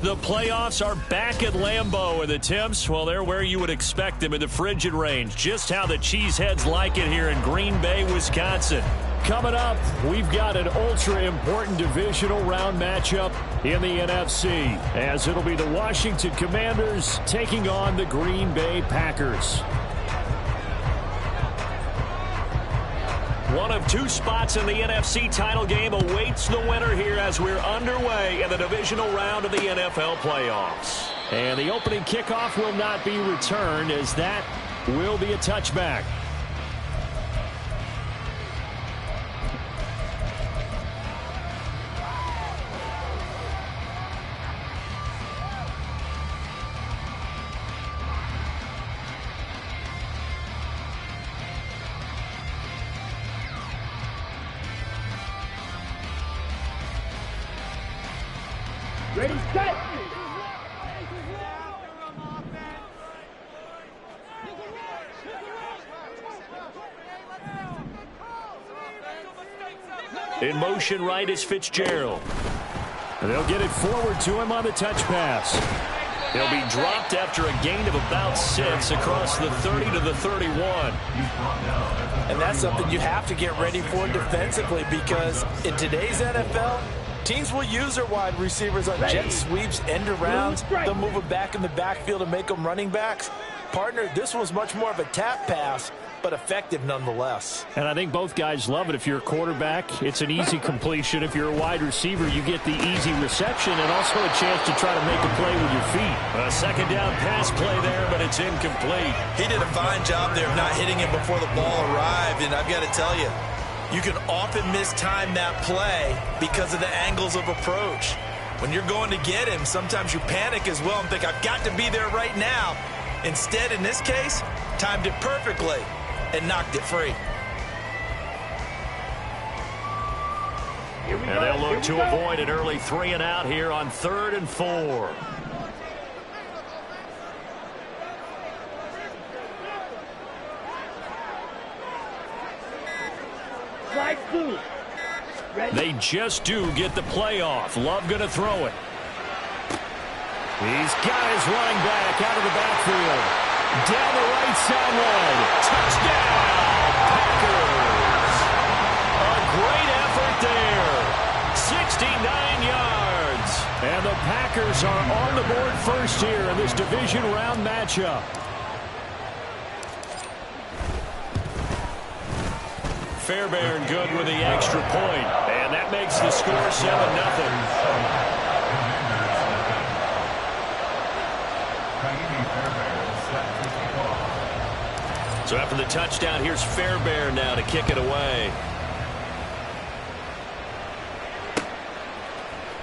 The playoffs are back at Lambeau, and the temps, well, they're where you would expect them in the frigid range. Just how the Cheeseheads like it here in Green Bay, Wisconsin. Coming up, we've got an ultra-important divisional round matchup in the NFC, as it'll be the Washington Commanders taking on the Green Bay Packers. One of two spots in the NFC title game awaits the winner here as we're underway in the divisional round of the NFL playoffs. And the opening kickoff will not be returned, as that will be a touchback. Ready, set! In motion right is Fitzgerald. And they'll get it forward to him on the touch pass. He'll be dropped after a gain of about 6 across the 30 to the 31. And that's something you have to get ready for defensively, because in today's NFL, teams will use their wide receivers on jet sweeps, end arounds. They'll move them back in the backfield and make them running backs. Partner, this was much more of a tap pass, but effective nonetheless. And I think both guys love it. If you're a quarterback, it's an easy completion. If you're a wide receiver, you get the easy reception and also a chance to try to make a play with your feet. A second down pass play there, but it's incomplete. He did a fine job there of not hitting him before the ball arrived, and I've got to tell you, you can often mistime that play because of the angles of approach. When you're going to get him, sometimes you panic as well and think, I've got to be there right now. Instead, in this case, timed it perfectly and knocked it free. And they'll look to avoid an early 3 and out here on 3rd and 4. They just do get the playoff. Love going to throw it. He's got his running back out of the backfield. Down the right sideline. Touchdown, Packers. A great effort there. 69 yards. And the Packers are on the board first here in this division round matchup. Fairbairn good with the extra point, and that makes the score 7-0. So after the touchdown, here's Fairbairn now to kick it away.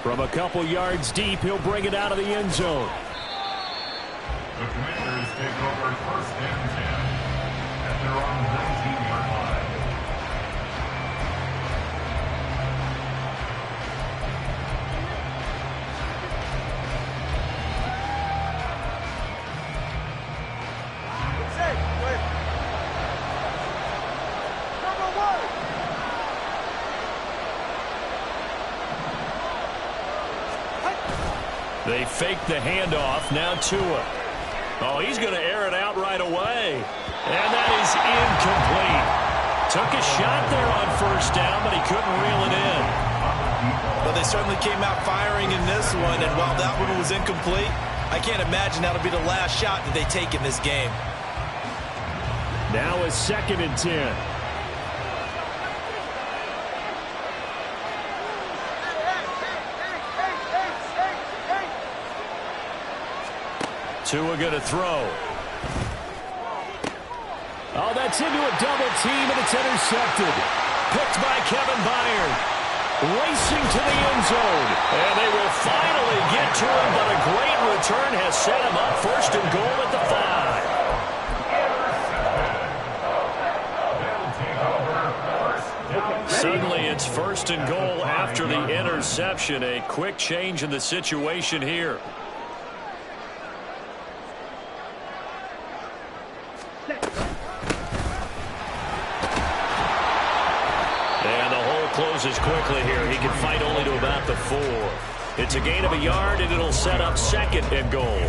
From a couple yards deep, he'll bring it out of the end zone. The Commanders take over 1st and 10 at their own 19-yard line. They fake the handoff. Now Tua. Oh, he's going to air it out right away. And that is incomplete. Took a shot there on 1st down, but he couldn't reel it in. Well, they certainly came out firing in this one, and while that one was incomplete, I can't imagine that'll be the last shot that they take in this game. Now a 2nd and 10. Tua going to throw. Oh, that's into a double team, and it's intercepted. Picked by Kevin Byard. Racing to the end zone. And they will finally get to him, but a great return has set him up 1st and goal at the 5. Suddenly it's 1st and goal after the interception. A quick change in the situation here. Closes quickly here. He can fight only to about the 4. It's a gain of a yard, and it'll set up 2nd and goal.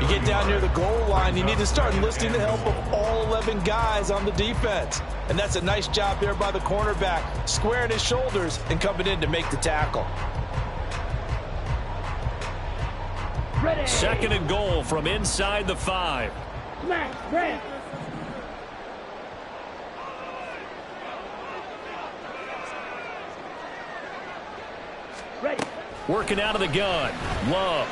You get down near the goal line, you need to start enlisting the help of all 11 guys on the defense. And that's a nice job there by the cornerback, squaring his shoulders and coming in to make the tackle. Ready. 2nd and goal from inside the 5. Smash. Ready. Ready. Working out of the gun. Love.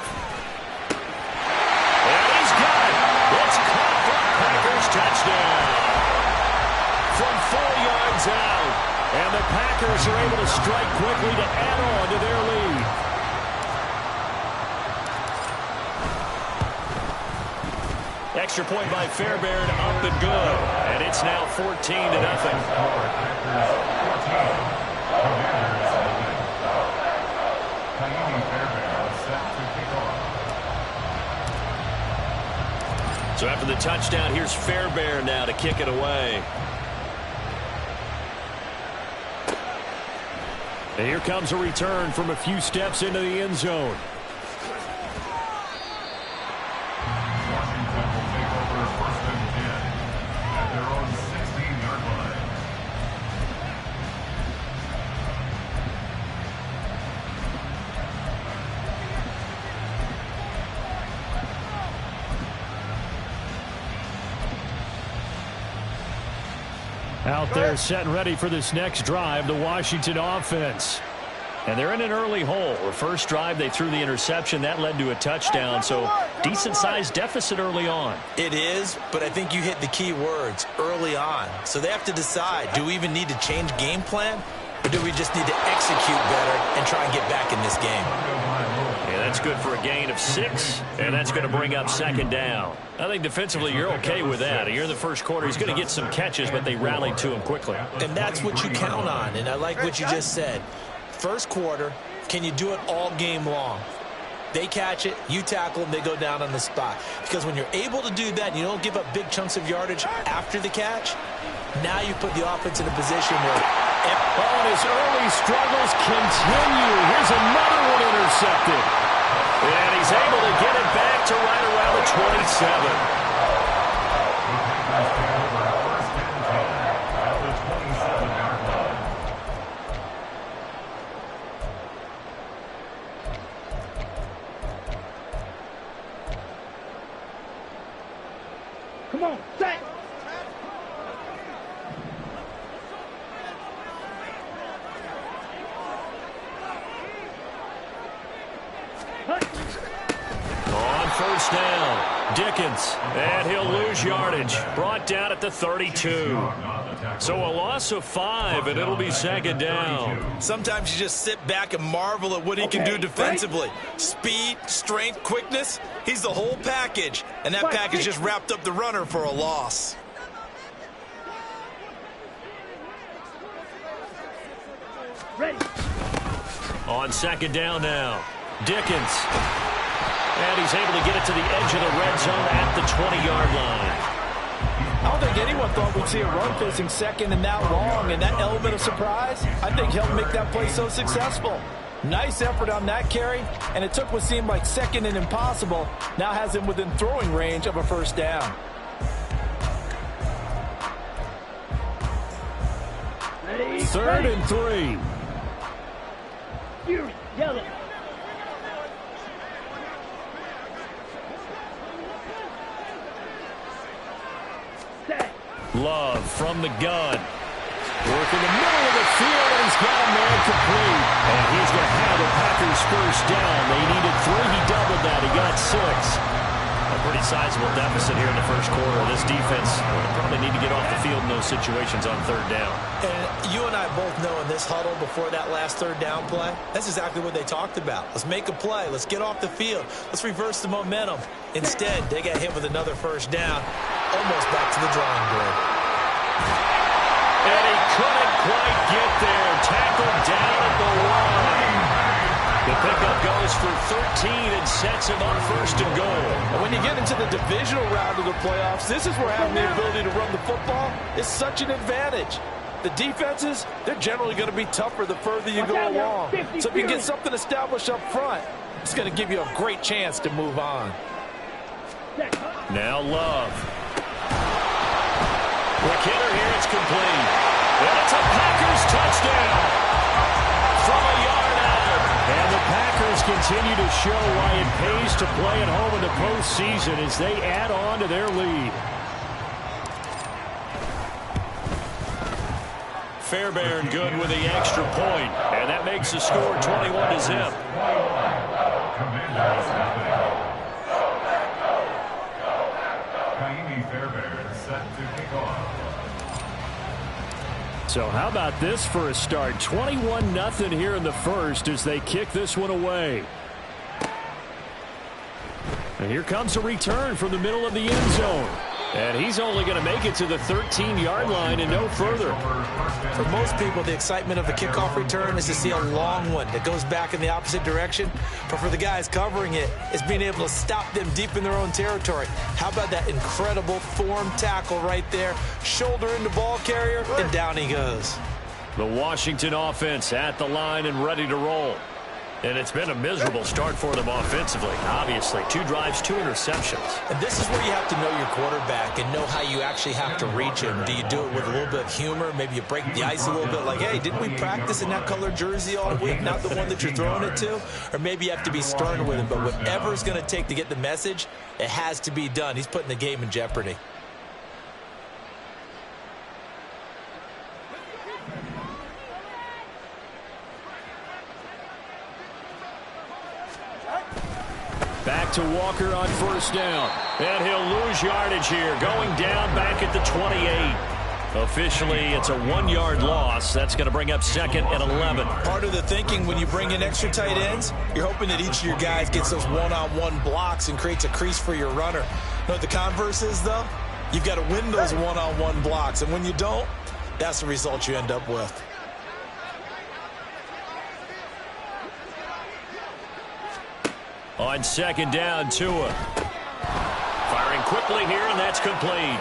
And he's got it. It's caught for a Packers touchdown. From 4 yards out. And the Packers are able to strike quickly to add on to their lead. Extra point by Fairbairn, up and good. And it's now 14-0. So after the touchdown, here's Fairbairn now to kick it away. And here comes a return from a few steps into the end zone. Out there set and ready for this next drive, the Washington offense. And they're in an early hole. The first drive, they threw the interception. That led to a touchdown, so decent-sized deficit early on. It is, but I think you hit the key words, early on. So they have to decide, do we even need to change game plan, or do we just need to execute better and try and get back in this game? Yeah, that's good for a gain of 6, and that's going to bring up 2nd down. I think defensively you're okay with that. Here in the first quarter, he's going to get some catches, but they rallied to him quickly. And that's what you count on, and I like what you just said. First quarter, can you do it all game long? They catch it, you tackle them, they go down on the spot. Because when you're able to do that and you don't give up big chunks of yardage after the catch, now you put the offense in a position where... Oh, and his early struggles continue. Here's another one intercepted. And he's able to get it back to right around the 27. Come on, set. On first down, Dickens, and he'll lose yardage. Brought down at the 32. So a loss of 5, and it'll be 2nd down. Sometimes you just sit back and marvel at what he can do defensively. Speed, strength, quickness, he's the whole package. And that package just wrapped up the runner for a loss. Ready. On 2nd down now, Dickens. And he's able to get it to the edge of the red zone at the 20-yard line. I don't think anyone thought we'd see a run facing 2nd and that long, and that element of surprise, I think, helped make that play so successful. Nice effort on that carry, and it took what seemed like 2nd and impossible, now has him within throwing range of a first down. Ready. 3rd and 3. You yellow. Set. Love from the gun. Working the middle of the field, and he's got a man complete. And he's going to have the Packers first down. They needed 3. He doubled that. He got 6. A pretty sizable deficit here in the first quarter. This defense will probably need to get off the field in those situations on 3rd down. And you and I both know in this huddle before that last 3rd down play, that's exactly what they talked about. Let's make a play. Let's get off the field. Let's reverse the momentum. Instead, they got hit with another first down, almost back to the drawing board. And he couldn't quite get there. Tackled down at the line. The pickup goes for 13 and sets him up 1st and goal. And when you get into the divisional round of the playoffs, this is where having the ability to run the football is such an advantage. The defenses, they're generally going to be tougher the further you go along. So if you get something established up front, it's going to give you a great chance to move on. Now Love. Quick hitter here, it's complete. And it's a Packers touchdown from a yard out. And the Packers continue to show why it pays to play at home in the postseason as they add on to their lead. Fairbairn good with the extra point, and that makes the score 21-0. So how about this for a start? 21-0 here in the first as they kick this one away. And here comes a return from the middle of the end zone. And he's only going to make it to the 13-yard line and no further. For most people, the excitement of a kickoff return is to see a long one that goes back in the opposite direction. But for the guys covering it, it's being able to stop them deep in their own territory. How about that incredible form tackle right there? Shoulder into ball carrier, and down he goes. The Washington offense at the line and ready to roll. And it's been a miserable start for them offensively. Obviously, 2 drives, 2 interceptions. And this is where you have to know your quarterback and know how you actually have to reach him. Do you do it with a little bit of humor? Maybe you break the ice a little bit like, hey, didn't we practice in that color jersey all week, not the one that you're throwing it to? Or maybe you have to be stern with him. But whatever it's going to take to get the message, it has to be done. He's putting the game in jeopardy. Back to Walker on first down. And he'll lose yardage here. Going down back at the 28. Officially, it's a 1-yard loss. That's going to bring up 2nd and 11. Part of the thinking when you bring in extra tight ends, you're hoping that each of your guys gets those one-on-one blocks and creates a crease for your runner. You know what the converse is, though? You've got to win those one-on-one blocks. And when you don't, that's the result you end up with. On 2nd down, Tua. Firing quickly here, and that's complete.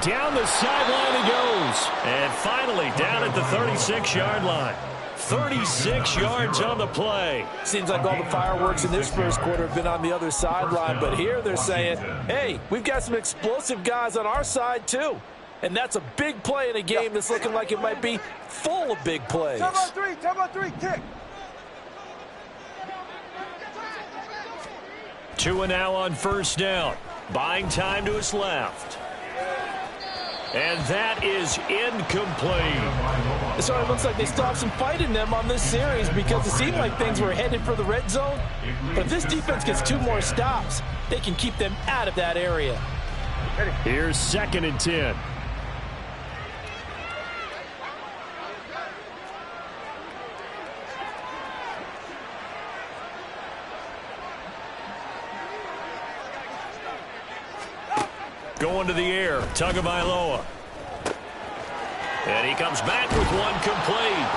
Down the sideline he goes. And finally down at the 36-yard line. 36 yards on the play. Seems like all the fireworks in this first quarter have been on the other sideline, but here they're saying, hey, we've got some explosive guys on our side too. And that's a big play in a game that's looking like it might be full of big plays. Time on three, kick. Tua now on first down. Buying time to his left. And that is incomplete. So it looks like they stopped some fight in them on this series because it seemed like things were headed for the red zone. But if this defense gets 2 more stops, they can keep them out of that area. Here's 2nd and 10. Going to the air, Tagovailoa. And he comes back with one complete.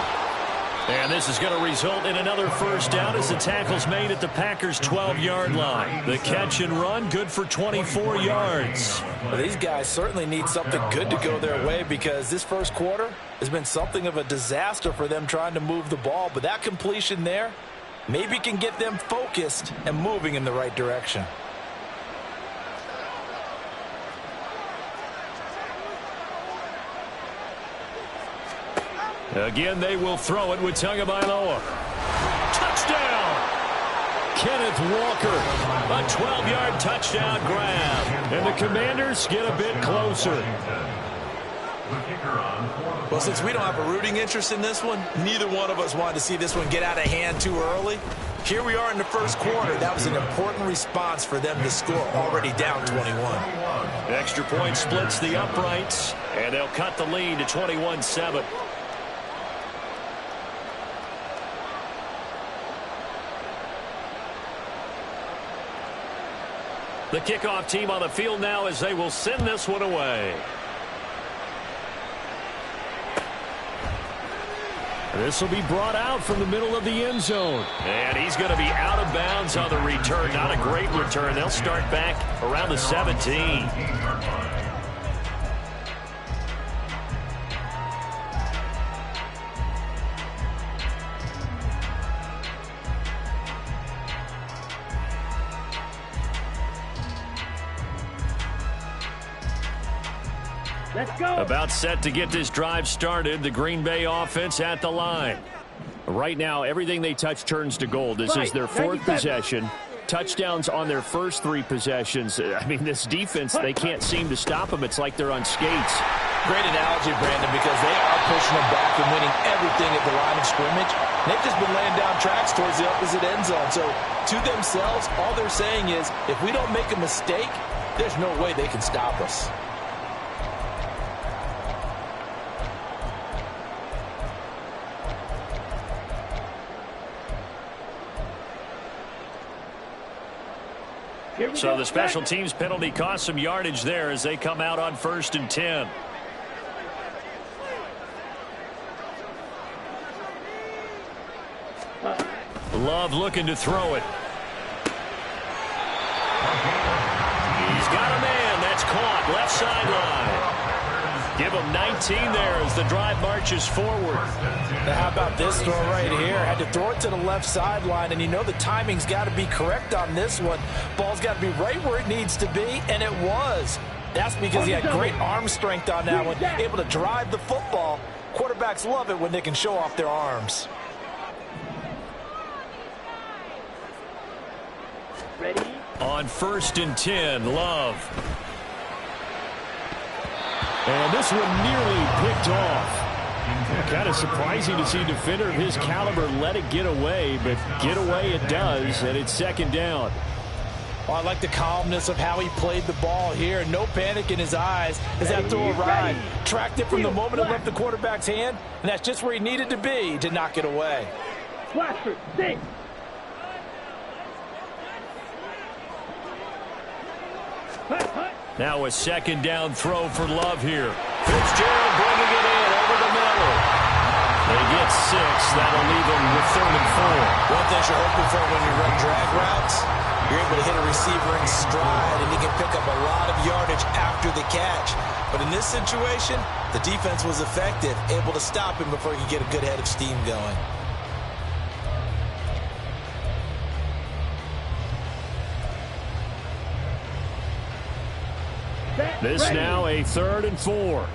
And this is going to result in another first down as the tackle's made at the Packers' 12-yard line. The catch and run, good for 24 yards. Well, these guys certainly need something good to go their way because this first quarter has been something of a disaster for them trying to move the ball. But that completion there maybe can get them focused and moving in the right direction. Again, they will throw it with Tagovailoa. Touchdown! Kenneth Walker, a 12-yard touchdown grab. And the Commanders get a bit closer. Well, since we don't have a rooting interest in this one, neither one of us wanted to see this one get out of hand too early. Here we are in the first quarter. That was an important response for them to score already down 21. Extra point splits the uprights, and they'll cut the lead to 21-7. The kickoff team on the field now as they will send this one away. This will be brought out from the middle of the end zone. And he's going to be out of bounds on the return. Not a great return. They'll start back around the 17. Let's go. About set to get this drive started. The Green Bay offense at the line. Right now, everything they touch turns to gold. This is their fourth possession. Touchdowns on their first 3 possessions. I mean, this defense, they can't seem to stop them. It's like they're on skates. Great analogy, Brandon, because they are pushing them back and winning everything at the line of scrimmage. They've just been laying down tracks towards the opposite end zone. So, to themselves, all they're saying is, if we don't make a mistake, there's no way they can stop us. So the special teams penalty cost some yardage there as they come out on 1st and 10. Love looking to throw it. He's got a man. That's caught. Left sideline. Give him 19 there as the drive marches forward. Now how about this throw right here? Had to throw it to the left sideline, and you know the timing's got to be correct on this one. Ball's got to be right where it needs to be, and it was. That's because he had great arm strength on that one, able to drive the football. Quarterbacks love it when they can show off their arms. Ready? On 1st and 10, Love. And this one nearly picked off. Kind of surprising to see a defender of his caliber let it get away, but get away it does, and it's 2nd down. Well, I like the calmness of how he played the ball here. No panic in his eyes as that throw arrived. Tracked it from the moment it left the quarterback's hand, and that's just where he needed to be to knock it away. Watford, 6. Now a 2nd down throw for Love here. Fitzgerald bringing it in over the middle. They get 6. That'll leave them with 3rd and 4. One thing you're hoping for when you run drag routes, you're able to hit a receiver in stride, and he can pick up a lot of yardage after the catch. But in this situation, the defense was effective, able to stop him before he could get a good head of steam going. This now a 3rd and 4.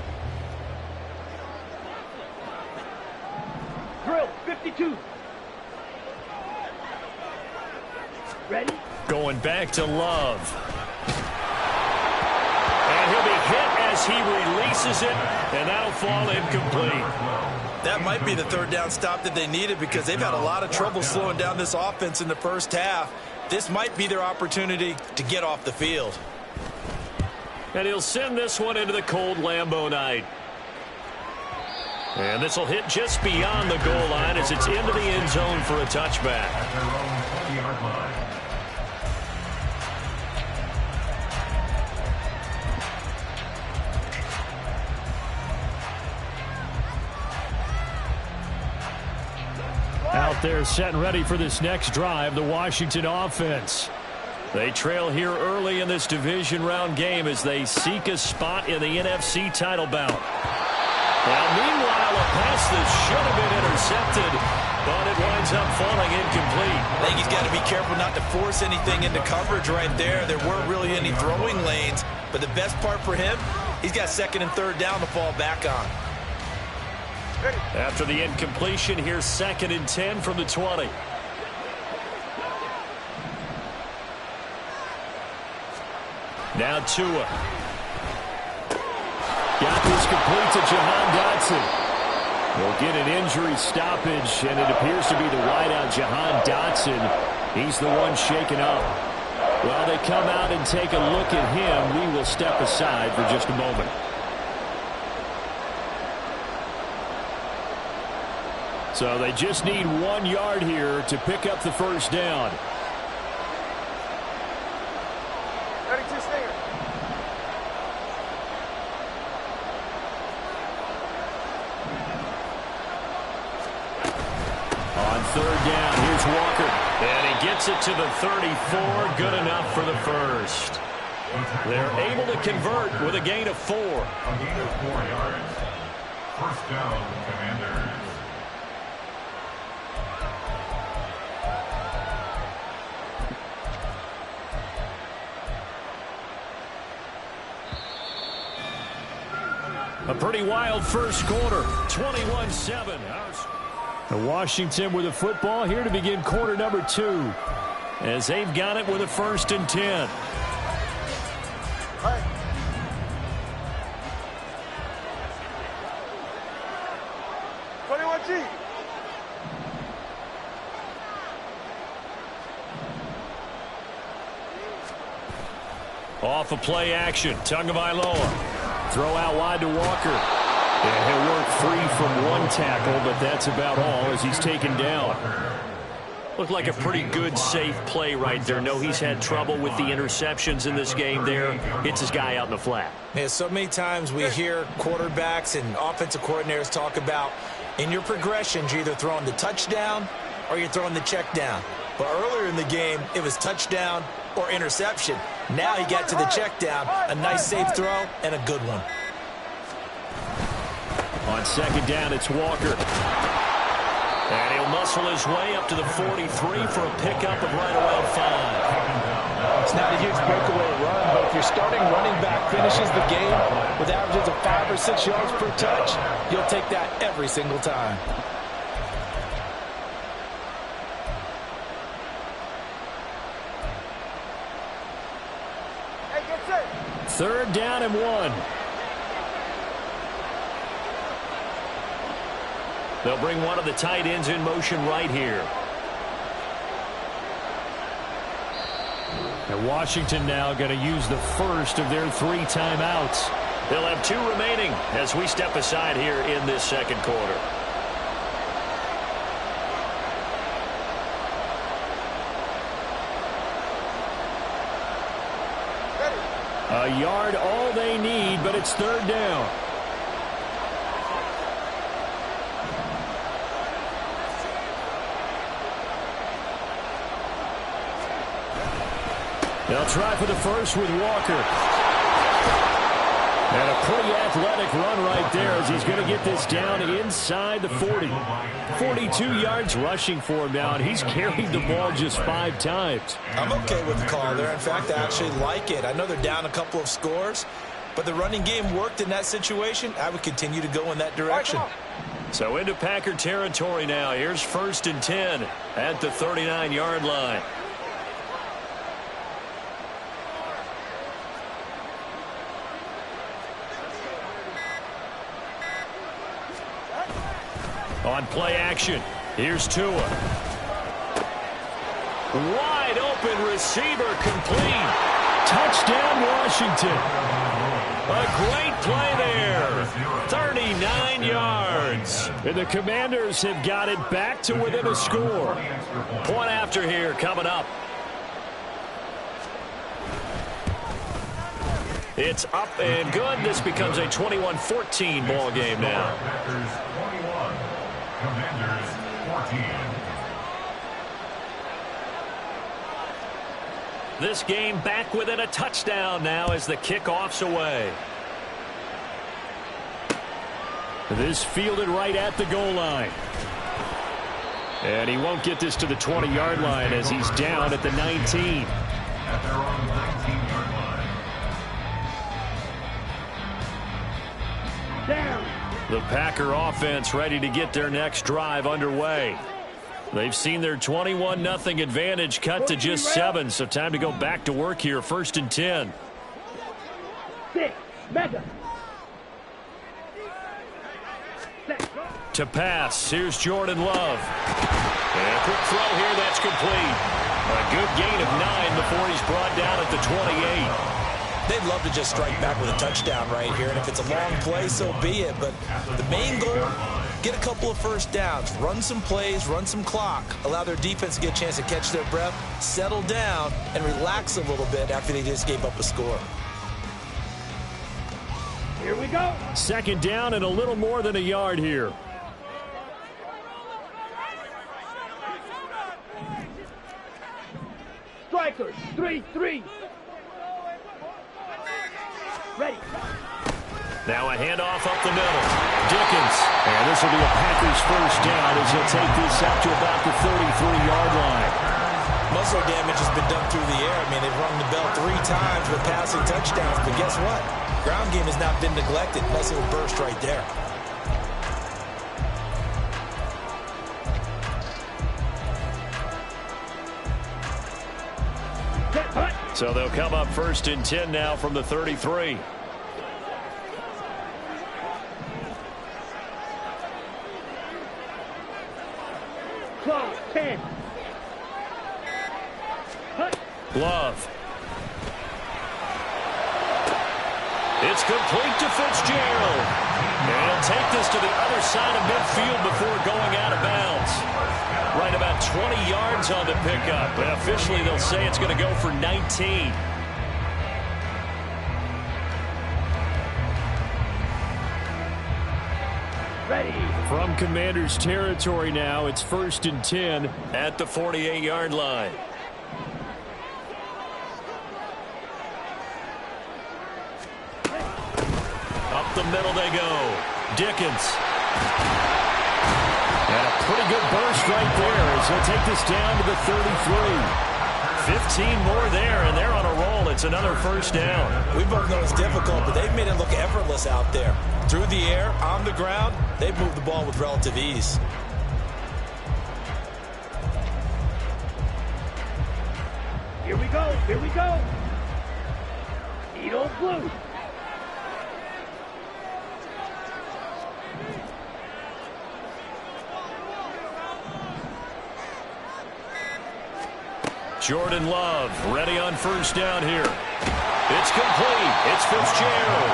Drill, 52. Ready? Going back to Love. And he'll be hit as he releases it, and that'll fall incomplete. That might be the 3rd down stop that they needed because they've had a lot of trouble slowing down this offense in the first half. This might be their opportunity to get off the field. And he'll send this one into the cold Lambeau night. And this will hit just beyond the goal line as it's into the end zone for a touchback. At their own 20-yard line. Out there set and ready for this next drive, the Washington offense. They trail here early in this division round game as they seek a spot in the NFC title bout. Now, meanwhile, a pass that should have been intercepted, but it winds up falling incomplete. I think he's got to be careful not to force anything into coverage right there. There weren't really any throwing lanes, but the best part for him, he's got 2nd and 3rd down to fall back on. After the incompletion, here's 2nd and 10 from the 20. Now Tua. Got this complete to Jahan Dotson. We'll get an injury stoppage, and it appears to be the wideout, Jahan Dotson. He's the one shaken up. While they come out and take a look at him, we will step aside for just a moment. So they just need 1 yard here to pick up the 1st down. On 3rd down, here's Walker. And he gets it to the 34. Good enough for the 1st. They're able to convert with a gain of 4. A gain of 4 yards. 1st down, Commanders. A pretty wild first quarter, 21-7. Washington with the football here to begin quarter number 2, as they've got it with a 1st and 10. Off of play action, Tagovailoa. Throw out wide to Walker. And he'll work free from one tackle, but that's about all as he's taken down. Looked like a pretty good, safe play right there. No, he's had trouble with the interceptions in this game there. Hits his guy out in the flat. Yeah, so many times we hear quarterbacks and offensive coordinators talk about in your progressions, you're either throwing the touchdown or you're throwing the check down. But earlier in the game, it was touchdown or interception. Now he got to the check down, a nice safe throw, and a good one. On 2nd down, it's Walker. And he'll muscle his way up to the 43 for a pickup of right around 5. It's not a huge breakaway run, but if your starting running back finishes the game with averages of 5 or 6 yards per touch, you'll take that every single time. Third down and 1. They'll bring one of the tight ends in motion right here. And Washington now going to use the first of their 3 timeouts. They'll have 2 remaining as we step aside here in this second quarter. A yard all they need, but it's 3rd down. They'll try for the first with Walker. And a pretty athletic run right there as he's going to get this down inside the 40. 42 yards rushing for him now, and he's carried the ball just 5 times. I'm okay with the call there. In fact, I actually like it. I know they're down a couple of scores, but the running game worked in that situation. I would continue to go in that direction. So into Packer territory now. Here's 1st and 10 at the 39-yard line. On play action, here's Tua. Wide open receiver complete. Touchdown Washington. A great play there. 39 yards. And the Commanders have got it back to within a score. Point after here coming up. It's up and good. This becomes a 21-14 ball game now. Commanders 14. This game back within a touchdown now as the kickoff's away. This fielded right at the goal line. And he won't get this to the 20-yard line as he's down at the 19. At their own 19-yard line. Down. The Packer offense ready to get their next drive underway. They've seen their 21-0 advantage cut to just 7, so time to go back to work here. 1st and 10. 6. Mega. To pass, here's Jordan Love. And a quick throw here, that's complete. A good gain of 9 before he's brought down at the 28. They'd love to just strike back with a touchdown right here, and if it's a long play, so be it. But the main goal, get a couple of first downs, run some plays, run some clock, allow their defense to get a chance to catch their breath, settle down, and relax a little bit after they just gave up a score. Here we go. 2nd down and a little more than a yard here. Strikers, 3-3. Ready. Now a handoff up the middle. Dickens. And this will be a Packers first down as he'll take this up to about the 33-yard line. Muscle damage has been done through the air. I mean, they've rung the bell 3 times with passing touchdowns, but guess what? Ground game has not been neglected. Nice little burst right there. So they'll come up 1st and 10 now from the 33. Close, 10. Love. It's complete to Fitzgerald. And he'll take this to the other side of midfield before going out of bounds. Right about 20 yards on the pickup. But officially, they'll say it's going to go for 19. Ready. From Commander's territory now, it's 1st and 10 at the 48-yard line. Up the middle they go. Dickens. And a pretty good burst right there as he'll take this down to the 33. 15 more there, and they're on a roll. It's another 1st down. We both know it's difficult, but they've made it look effortless out there. Through the air, on the ground, they've moved the ball with relative ease. Here we go. Here we go. Eat blue. Jordan Love ready on 1st down here. It's complete. It's Fitzgerald.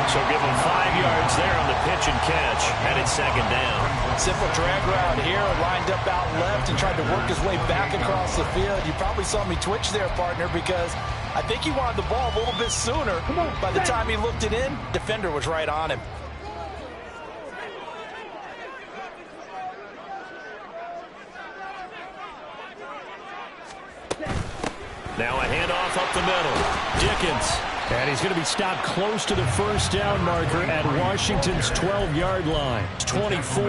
So give him 5 yards there on the pitch and catch. And it's 2nd down. Simple drag route here. Lined up out left and tried to work his way back across the field. You probably saw me twitch there, partner, because I think he wanted the ball a little bit sooner. By the time he looked it in, defender was right on him. Now a handoff up the middle. Dickens. And he's going to be stopped close to the 1st down marker at Washington's 12-yard line. It's 24.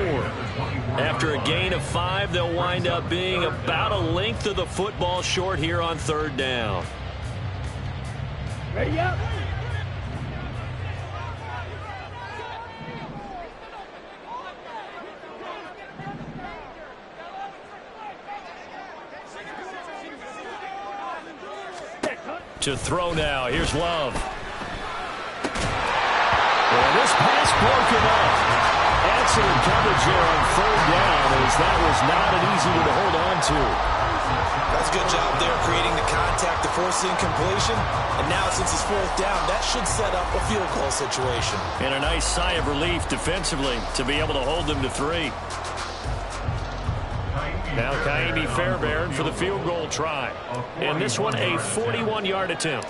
After a gain of 5, they'll wind up being about a length of the football short here on 3rd down. Ready up. To throw now. Here's Love. And this pass broken up. Excellent coverage here on 3rd down, as that was not an easy one to hold on to. That's a good job there creating the contact to force incompletion. And now since it's 4th down, that should set up a field goal situation. And a nice sigh of relief defensively to be able to hold them to 3. Now Kaimi Fairbairn for the field goal try. And this one a 41-yard attempt.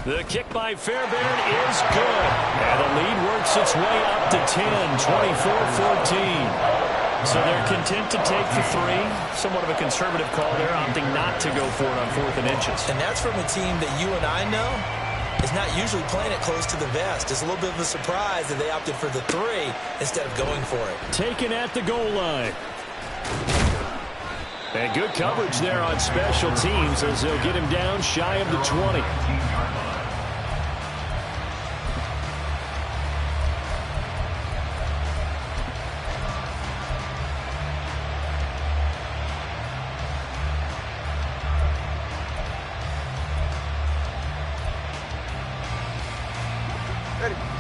The kick by Fairbairn is good. And the lead works its way up to 10, 24-14. So they're content to take the 3. Somewhat of a conservative call there, opting not to go for it on 4th and inches. And that's from a team that you and I know is not usually playing it close to the vest. It's a little bit of a surprise that they opted for the 3 instead of going for it. Taken at the goal line. And good coverage there on special teams as they'll get him down shy of the 20.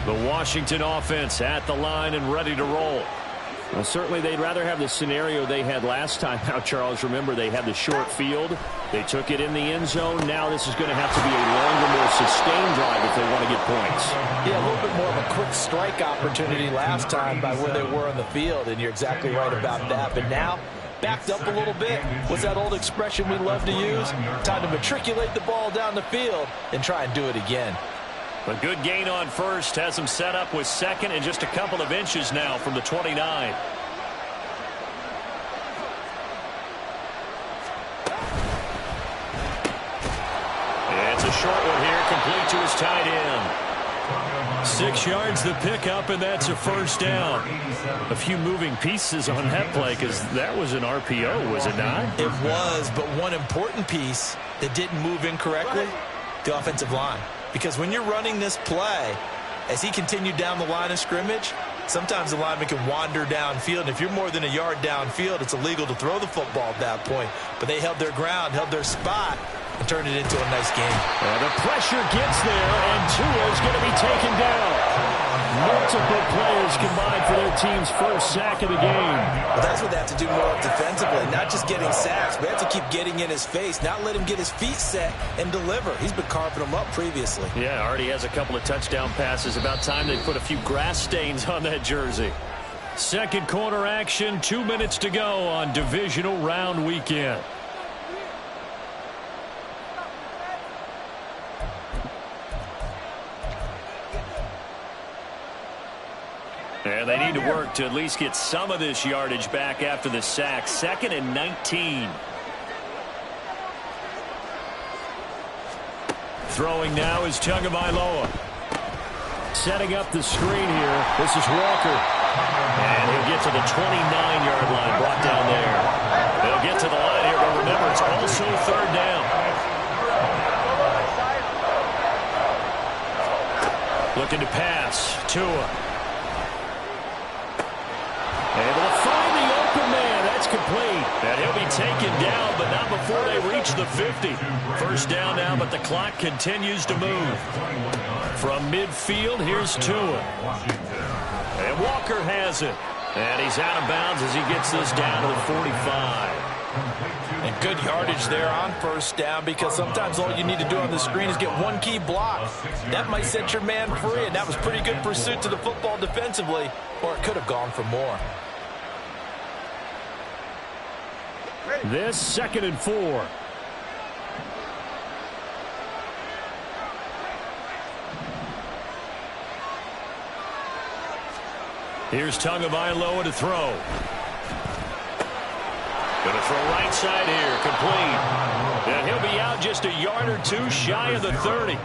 The Washington offense at the line and ready to roll. Well, certainly they'd rather have the scenario they had last time. Now, Charles, remember, they had the short field. They took it in the end zone. Now this is going to have to be a longer, more sustained drive if they want to get points. Yeah, a little bit more of a quick strike opportunity last time by where they were on the field, and you're exactly right about that. But now, backed up a little bit. What's that old expression we love to use? Time to matriculate the ball down the field and try and do it again. A good gain on 1st has him set up with 2nd and just a couple of inches now from the 29. It's a short one here, complete to his tight end. 6 yards the pickup, and that's a 1st down. A few moving pieces on that play because that was an RPO, was it not? It was, but one important piece that didn't move incorrectly. the offensive line. Because when you're running this play, as he continued down the line of scrimmage, sometimes the lineman can wander downfield. And if you're more than a yard downfield, it's illegal to throw the football at that point. But they held their ground, held their spot, and turned it into a nice game. And the pressure gets there, and Tua's going to be taken down. Multiple players combined for their team's first sack of the game. Well, that's what they have to do more defensively, not just getting sacks, but they have to keep getting in his face, not let him get his feet set and deliver. He's been carving them up previously. Yeah, already has a couple of touchdown passes. About time they put a few grass stains on that jersey. Second quarter action, 2 minutes to go on divisional round weekend. And they need to work to at least get some of this yardage back after the sack. 2nd and 19. Throwing now is Tagovailoa. Setting up the screen here. This is Walker. And he'll get to the 29-yard line, brought down there. He'll get to the line here, but remember, it's also 3rd down. Looking to pass. Tua. Able to find the open man. That's complete. And he'll be taken down, but not before they reach the 50. First down now, but the clock continues to move. From midfield, here's Tua. And Walker has it. And he's out of bounds as he gets this down to the 45. And good yardage there on first down, because sometimes all you need to do on the screen is get one key block. That might set your man free, and that was pretty good pursuit to the football defensively, or it could have gone for more. This 2nd and 4. Here's Tagovailoa to throw. Going to throw right side here, complete. And he'll be out just a yard or two shy of the 30.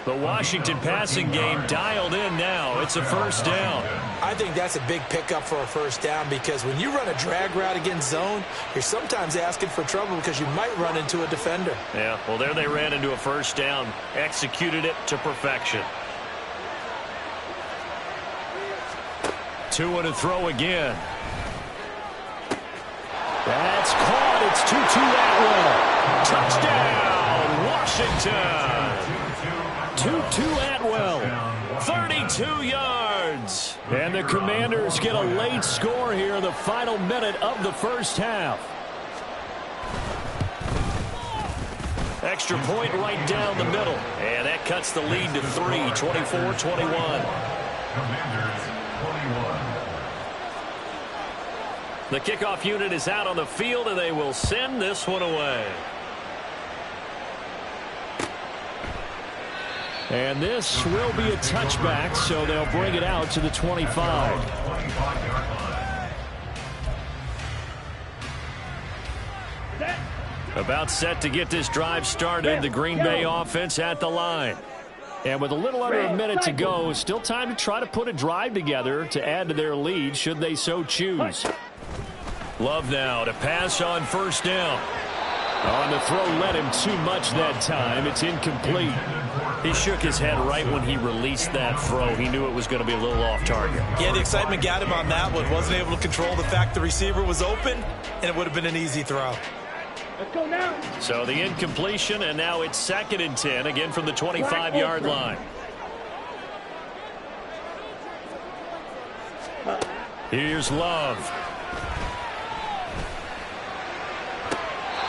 The Washington passing game dialed in now. It's a first down. I think that's a big pickup for a first down, because when you run a drag route against zone, you're sometimes asking for trouble because you might run into a defender. Yeah, well, there they ran into a first down. Executed it to perfection. Tua to throw again. That's caught. It's Tutu Atwell. Touchdown, Washington. Tutu Atwell, 32 yards. And the Commanders get a late score here in the final minute of the first half. Extra point right down the middle. And that cuts the lead to 3, 24-21. Commanders 21. The kickoff unit is out on the field, and they will send this one away. And this will be a touchback, so they'll bring it out to the 25. About set to get this drive started. The Green Bay offense at the line. And with a little under a minute to go, still time to try to put a drive together to add to their lead should they so choose. Love now to pass on first down. On the throw, led him too much that time. It's incomplete. He shook his head right when he released that throw. He knew it was going to be a little off target. Yeah, the excitement got him on that one. Wasn't able to control the fact the receiver was open, and it would have been an easy throw. Let's go now. So the incompletion, and now it's 2nd and 10, again from the 25-yard line. Here's Love.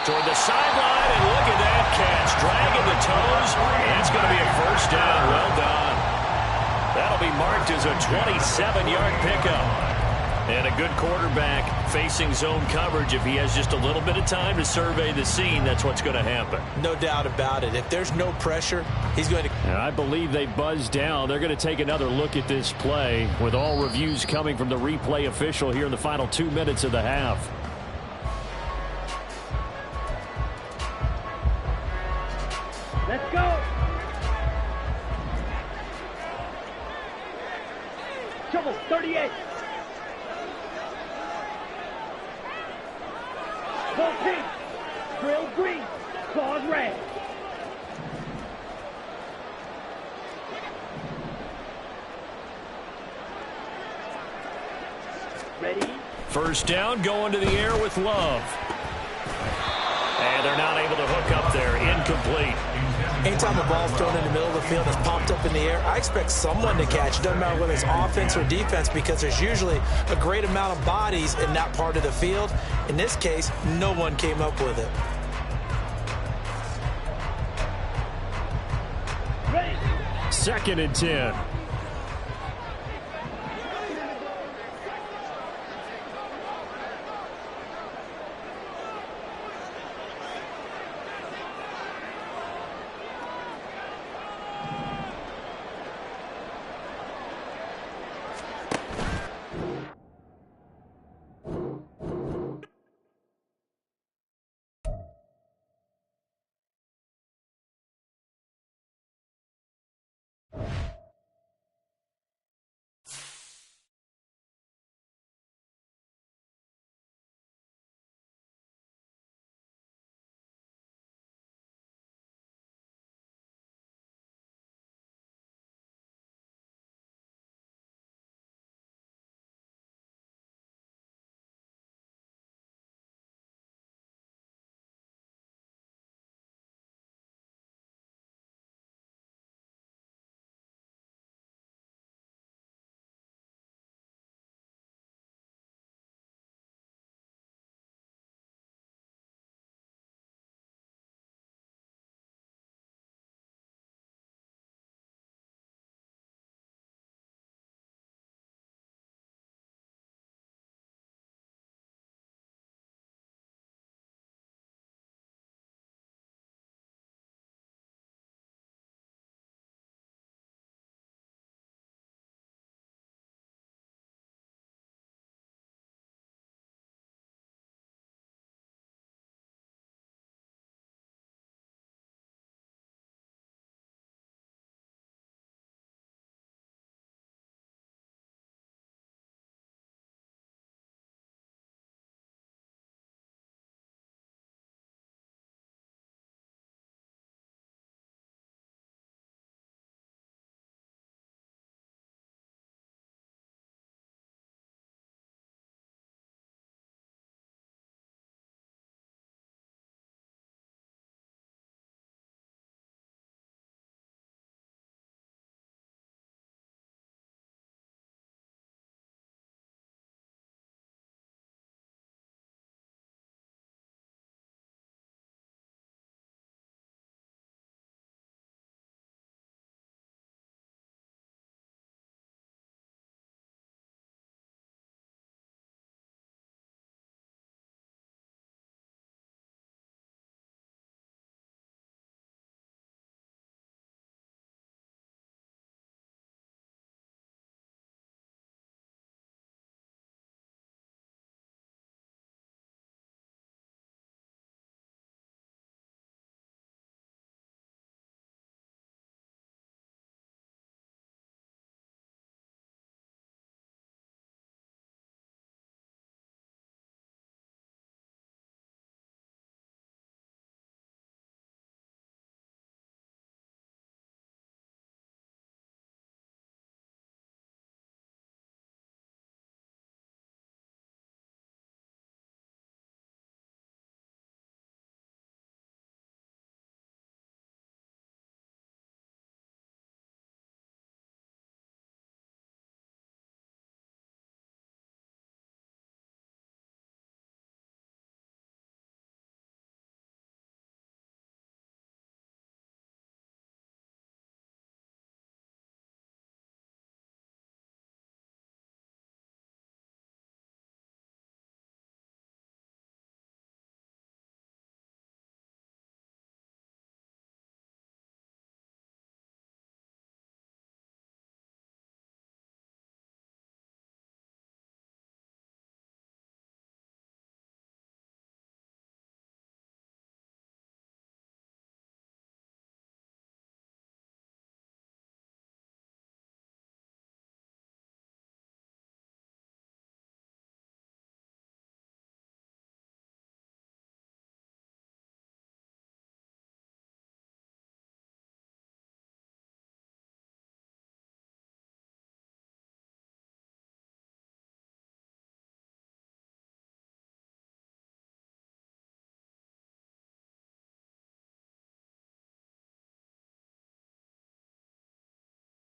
Toward the sideline, and look at that catch. Dragging the toes, and it's going to be a first down. Well done. That'll be marked as a 27-yard pickup. And a good quarterback facing zone coverage. If he has just a little bit of time to survey the scene, that's what's going to happen. No doubt about it. If there's no pressure, he's going to... And I believe they buzzed down. They're going to take another look at this play, with all reviews coming from the replay official here in the final 2 minutes of the half. Let's go. Trouble, 38. Full pink, drill green, claws red. Ready? First down, going to the air with Love. And they're not able to hook up there. Incomplete. Anytime a ball's thrown in the middle of the field that's popped up in the air, I expect someone to catch. It doesn't matter whether it's offense or defense, because there's usually a great amount of bodies in that part of the field. In this case, no one came up with it. Ready? 2nd and 10.